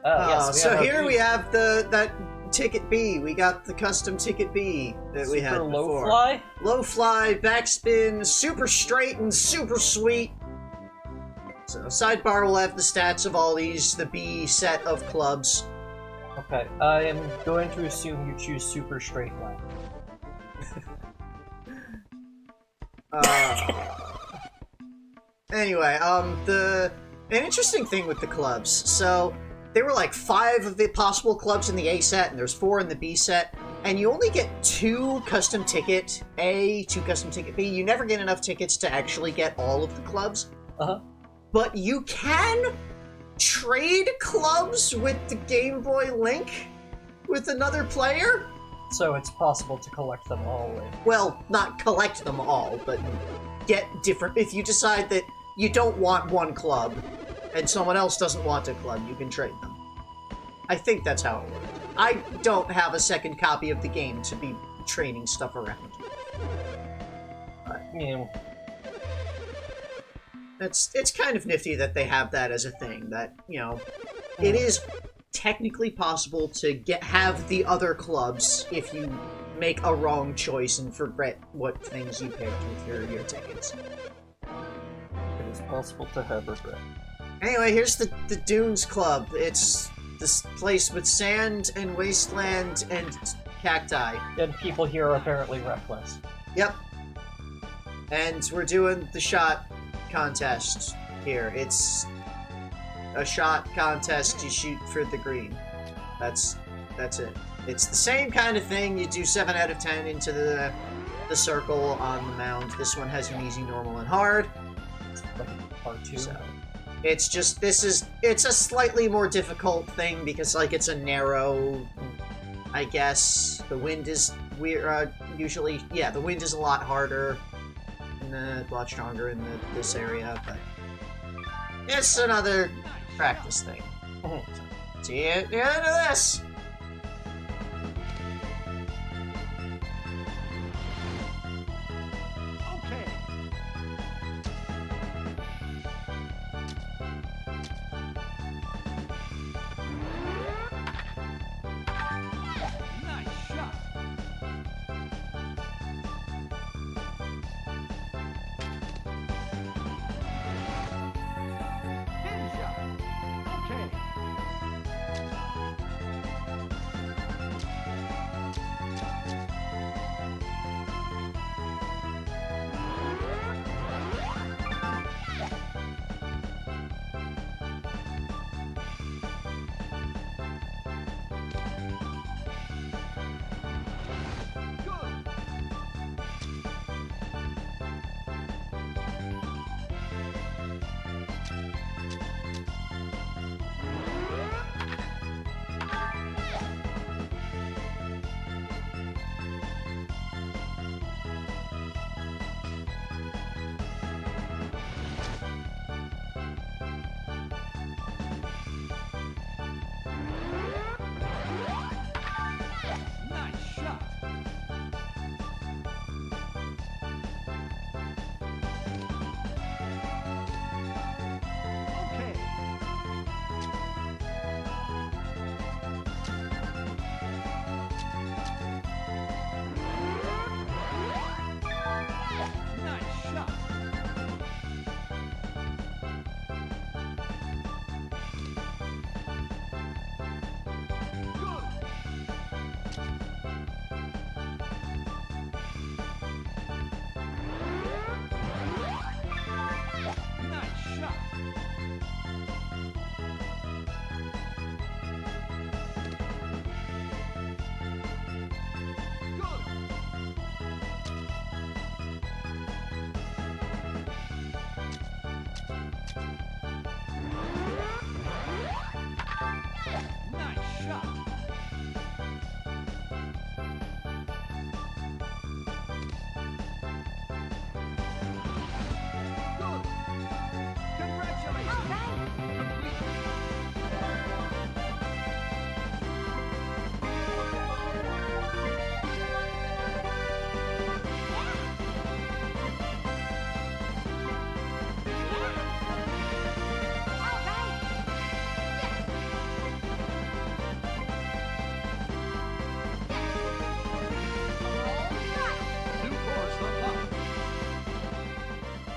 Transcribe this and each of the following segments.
Yes, so here we have that ticket B. We got the custom ticket B that we had Super before. low fly? Low fly, backspin, super straight and super sweet. So sidebar will have the stats of all these, the B set of clubs. Okay, I am going to assume you choose super straight line. Anyway, an interesting thing with the clubs. So there were like 5 of the possible clubs in the A set, and there's 4 in the B set, and you only get 2 custom ticket A, 2 custom ticket B. You never get enough tickets to actually get all of the clubs. But you can trade clubs with the Game Boy Link with another player. So it's possible to collect them all with. Well, not collect them all, but get different. If you decide that you don't want one club and someone else doesn't want a club, you can trade them. I think that's how it works. I don't have a second copy of the game to be trading stuff around. But, Yeah. it's kind of nifty that they have that as a thing, that, you know, it is technically possible to have the other clubs if you make a wrong choice and forget what things you picked with your tickets. It is possible to have regret. Anyway, here's the Dunes Club. It's this place with sand and wasteland and cacti. And people here are apparently reckless. Yep. And we're doing the shot contest here. It's a shot contest. You shoot for the green. That's it. It's the same kind of thing. You do 7 out of 10 into the circle on the mound. This one has an easy, normal, and hard. Like part 2. So, it's just, it's a slightly more difficult thing because, like, it's a narrow, I guess. The wind is usually, yeah, the wind is a lot harder and a lot stronger in this area, but it's another practice thing. See you at the end of this!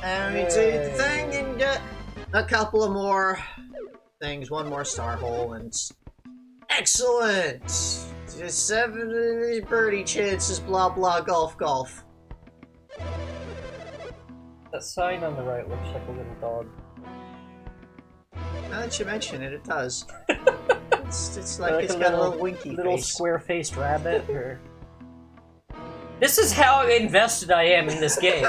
And we do the thing, and a couple of more things. One more star hole, and excellent. Just 7 birdie chances. Blah blah. Golf golf. That sign on the right looks like a little dog. Now that you mention it, it does. It's like, Like it's a got a little winky little face. square-faced rabbit. Or... This is how invested I am in this game.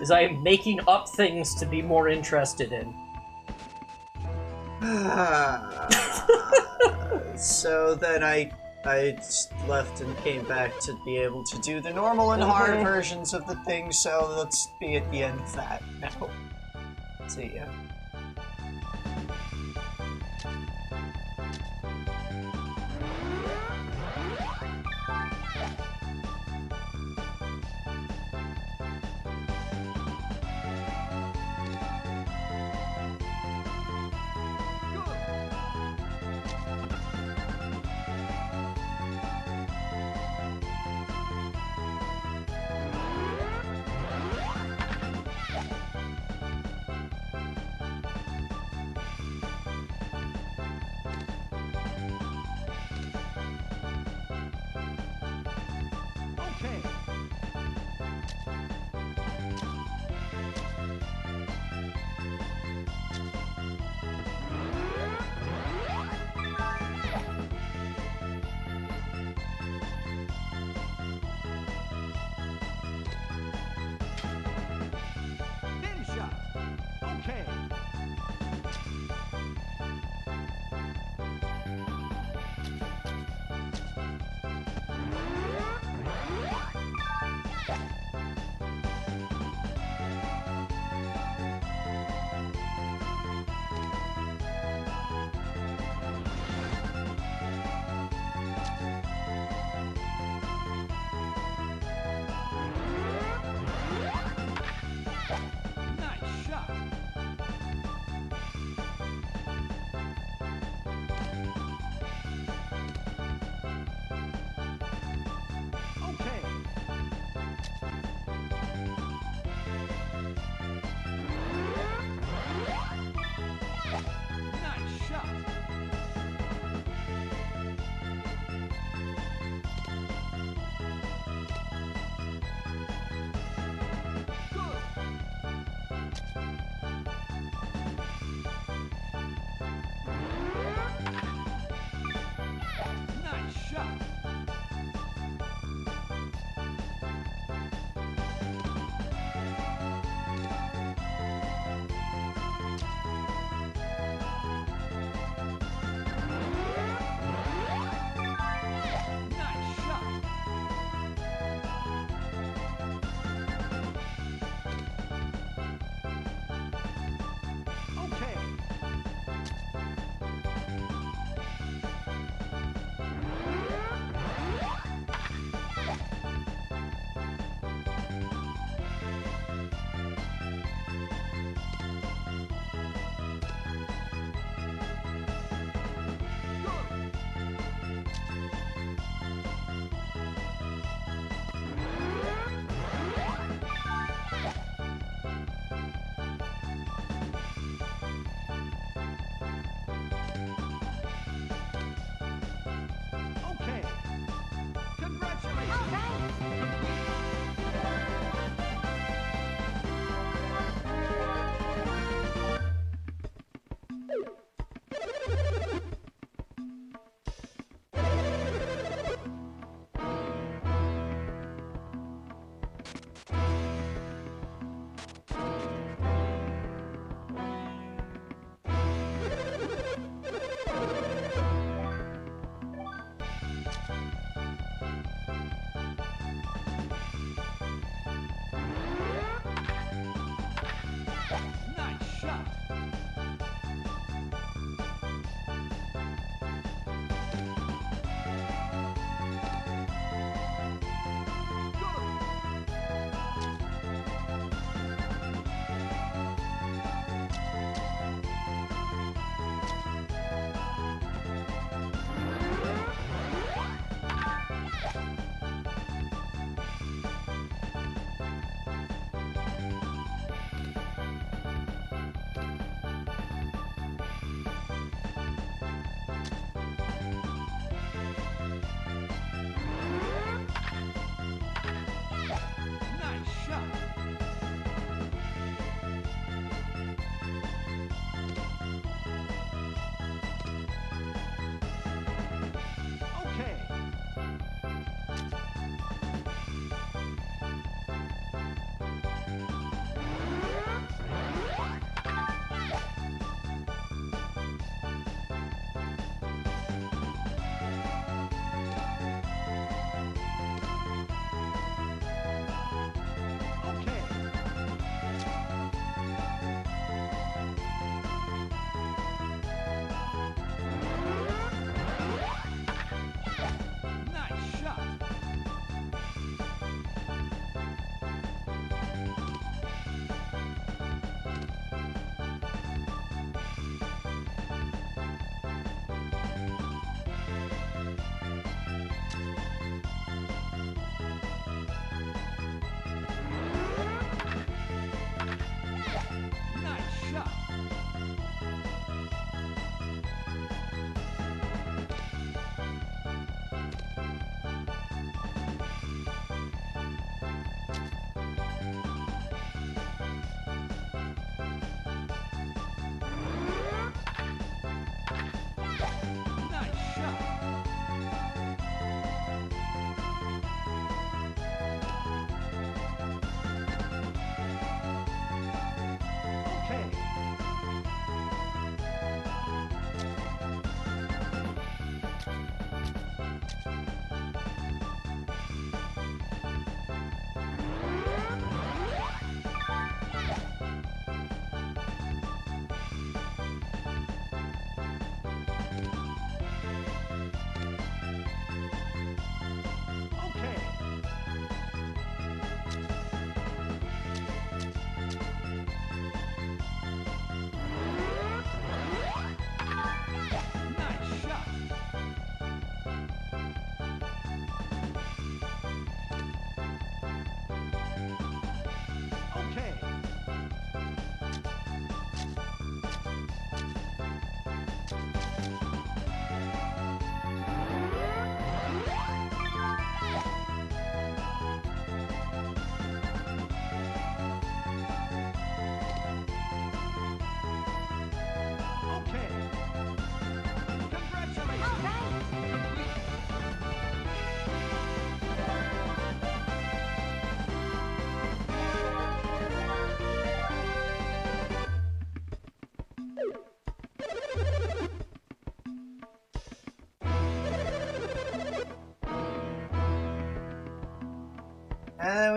Is I am making up things to be more interested in. So then I just left and came back to be able to do the normal and hard versions of the thing, so let's be at the end of that now. See ya.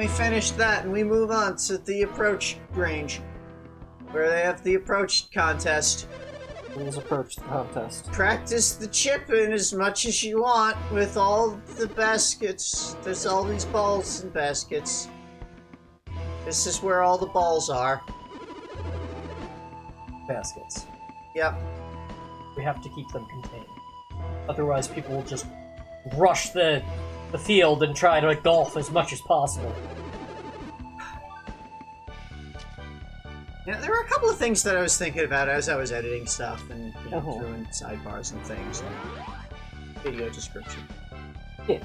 we finish that and we move on to the approach range, where they have the approach contest. Please approach the contest. Practice the chipping as much as you want with all the baskets. There's all these balls and baskets. This is where all the balls are. Baskets. Yep. We have to keep them contained. Otherwise, people will just rush the field and try to golf as much as possible. Yeah, there were a couple of things that I was thinking about as I was editing stuff and threw in sidebars and things and video description. Yeah.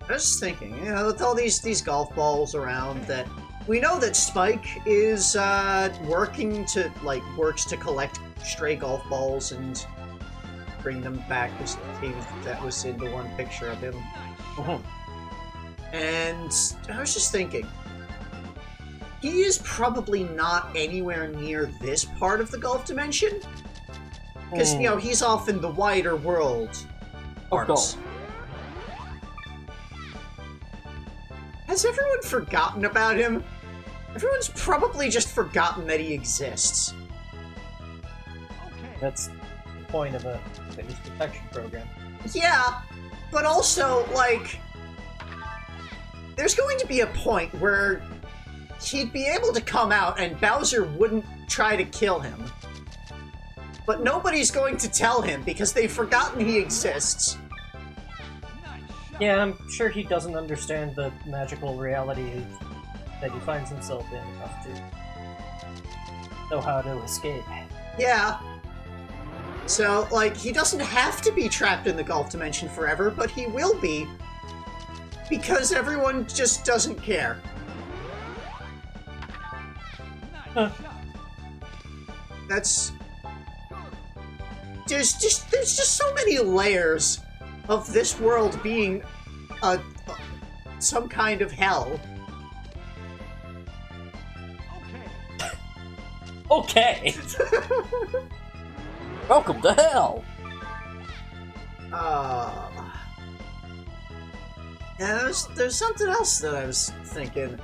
I was just thinking, with all these golf balls around, that we know that Spike is works to collect stray golf balls and bring them back, because that was in the one picture of him. And I was just thinking, he is probably not anywhere near this part of the golf dimension, because he's off in the wider world parts. Has everyone forgotten about him? Everyone's probably just forgotten that he exists. That's the point of a fitness protection program. Yeah, but also, there's going to be a point where he'd be able to come out and Bowser wouldn't try to kill him. But nobody's going to tell him because they've forgotten he exists. Yeah, I'm sure he doesn't understand the magical reality that he finds himself in enough to know how to escape. Yeah. So, he doesn't have to be trapped in the golf dimension forever, but he will be, because everyone just doesn't care. There's just so many layers of this world being some kind of hell. Okay. Welcome to hell. Yeah, there's something else that I was thinking.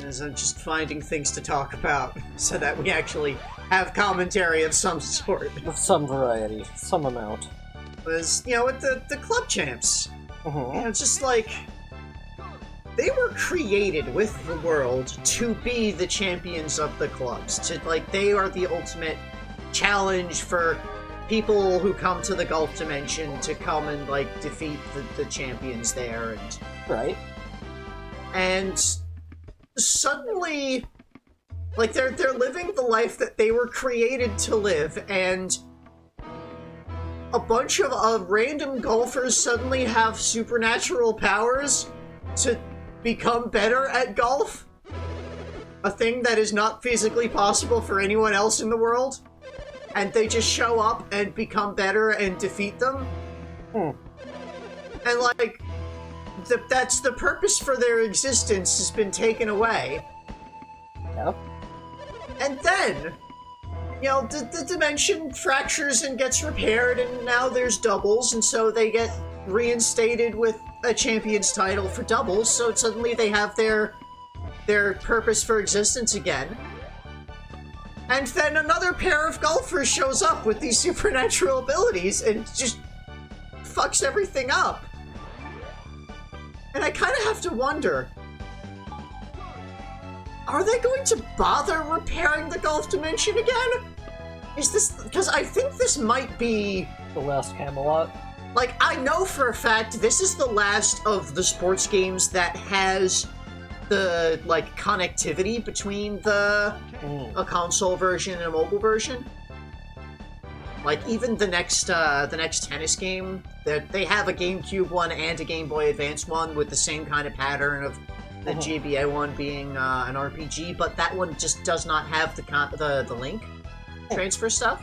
As I'm just finding things to talk about, so that we actually have commentary of some sort. Of some variety, some amount. Was, with the club champs. Just they were created with the world to be the champions of the clubs. They are the ultimate challenge for people who come to the golf dimension to come and defeat the champions there, and right. And suddenly, they're living the life that they were created to live, and a bunch of random golfers suddenly have supernatural powers to become better at golf. A thing that is not physically possible for anyone else in the world. And they just show up and become better and defeat them. And that's the purpose for their existence has been taken away. Yep. And then, the dimension fractures and gets repaired, and now there's doubles, and so they get reinstated with a champion's title for doubles, so suddenly they have their purpose for existence again. And then another pair of golfers shows up with these supernatural abilities and just fucks everything up. And I kind of have to wonder, are they going to bother repairing the golf dimension again? Is this... because I think this might be... the last Camelot? I know for a fact this is the last of the sports games that has the, connectivity between a console version and a mobile version. Even the next tennis game, they have a GameCube one and a Game Boy Advance one with the same kind of pattern of the GBA one being an RPG, but that one just does not have the link transfer stuff.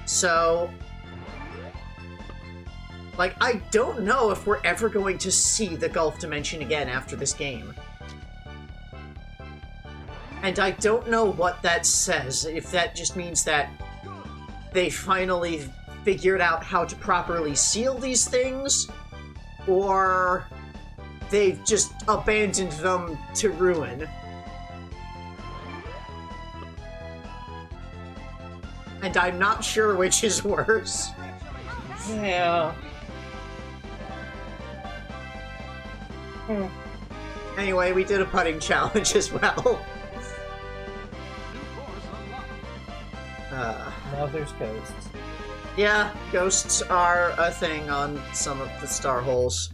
So, I don't know if we're ever going to see the golf dimension again after this game. And I don't know what that says, if that just means that they finally figured out how to properly seal these things, or they've just abandoned them to ruin. And I'm not sure which is worse. Yeah. Anyway, we did a putting challenge as well. Now there's ghosts. Yeah, ghosts are a thing on some of the star holes.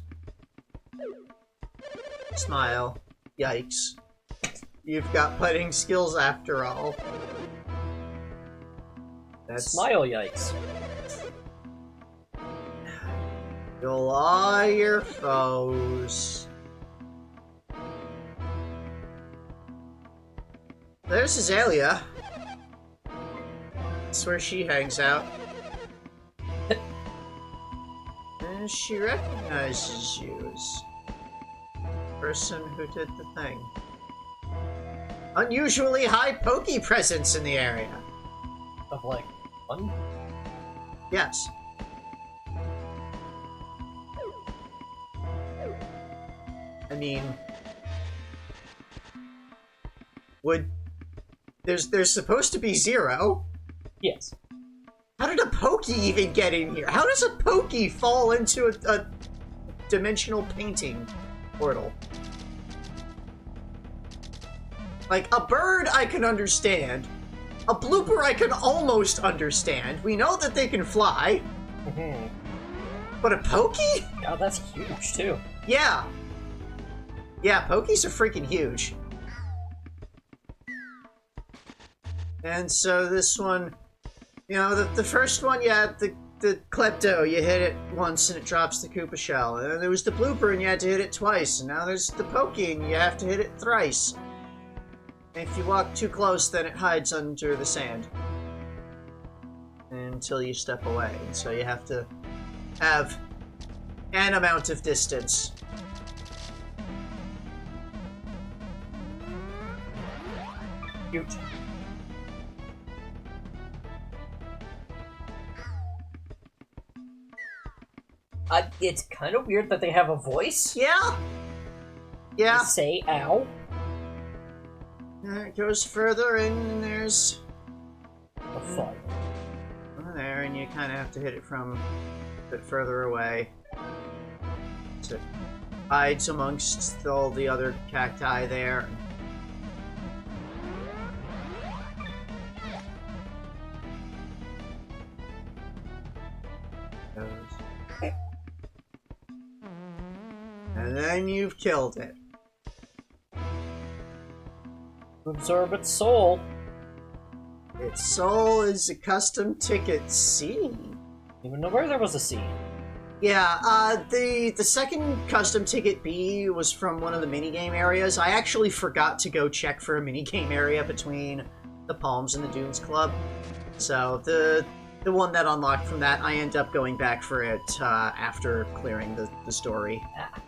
Smile. Yikes. You've got putting skills after all. That's... Smile, yikes. You'll eye your foes. There's Azalea. That's where she hangs out. And she recognizes you as the person who did the thing. Unusually high Pokey presence in the area. Of like, one? Yes. I mean, there's supposed to be 0. Yes. How did a Pokey even get in here? How does a Pokey fall into a dimensional painting portal? Like, a bird I can understand. A blooper I can almost understand. We know that they can fly. But a Pokey? Yeah, that's huge, too. Yeah. Yeah, Pokeys are freaking huge. And so this one, you know, the first one, yeah, the Klepto, you hit it once and it drops the Koopa shell. And then there was the blooper and you had to hit it twice. And now there's the Pokey and you have to hit it thrice. And if you walk too close, then it hides under the sand. Until you step away. And so you have to have an amount of distance. Huge. It's kind of weird that they have a voice. Yeah. Yeah. They say ow. There it goes further in, and there's A fun. there, and you kind of have to hit it from a bit further away. So it hides amongst all the other cacti there. And then you've killed it. Absorb its soul. Its soul is a custom ticket C. Even know where there was a C. Yeah, the second custom ticket B was from one of the minigame areas. I actually forgot to go check for a minigame area between the Palms and the Dunes Club. So the one that unlocked from that, I end up going back for it after clearing the story. Ah.